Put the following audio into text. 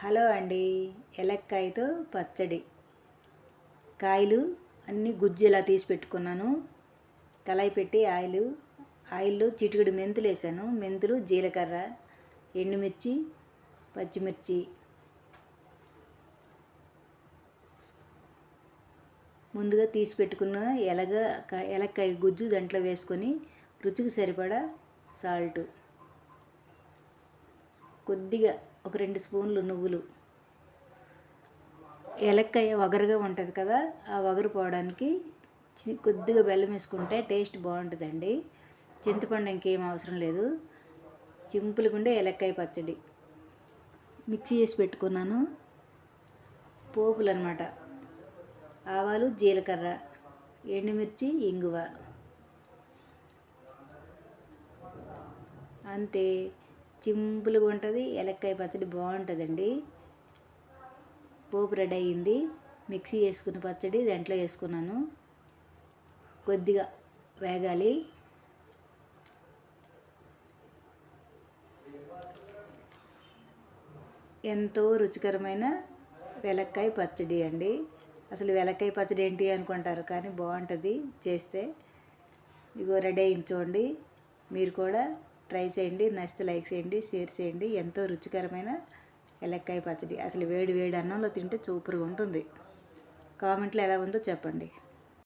Hello అండి. ఎలక్కాయతో పచ్చడి. కాయలు అన్నీ గుజ్జు ఇలా తీసి పెట్టుకున్నాను. కళాయి పెట్టి ఆయిల్లో చిటికెడు మెంతులు వేసాను. మెంతులు, జీలకర్ర, ఎండుమిర్చి, పచ్చిమిర్చి, ముందుగా తీసి పెట్టుకున్న ఎలక్కాయ గుజ్జు దాంట్లో వేసుకొని రుచికి సరిపడా సాల్ట్, కొద్దిగా ఒక 2 స్పూన్లు నువ్వులు. ఎలక్కాయ వగరుగా ఉంటుంది కదా, ఆ వగరు పోవడానికి కొద్దిగా బెల్లం వేసుకుంటే టేస్ట్ బాగుంటుందండి. చింతపండు ఇంకేం అవసరం లేదు. సింపుల్గా ఉండే ఎలక్కాయ పచ్చడి మిక్సీ చేసి పెట్టుకున్నాను. పోపులు అన్నమాట: ఆవాలు, జీలకర్ర, ఎండుమిర్చి, ఇంగువ. అంతే, సింపుల్గా ఉంటుంది. ఎలక్కాయ పచ్చడి బాగుంటుందండి. పోపు రెడీ అయ్యింది. మిక్సీ వేసుకున్న పచ్చడి దాంట్లో వేసుకున్నాను. కొద్దిగా వేగాలి. ఎంతో రుచికరమైన వెలక్కాయ పచ్చడి అండి. అసలు వెలక్కాయ పచ్చడి ఏంటి అనుకుంటారు, కానీ బాగుంటుంది చేస్తే. ఇగో రెడీ అయింది చూడండి. మీరు కూడా ట్రై చేయండి. నచ్చితే లైక్ చేయండి, షేర్ చేయండి. ఎంతో రుచికరమైన ఎలక్కాయ పచ్చడి. అసలు వేడి వేడి అన్నంలో తింటే సూపర్గా ఉంటుంది. కామెంట్లో ఎలా ఉందో చెప్పండి.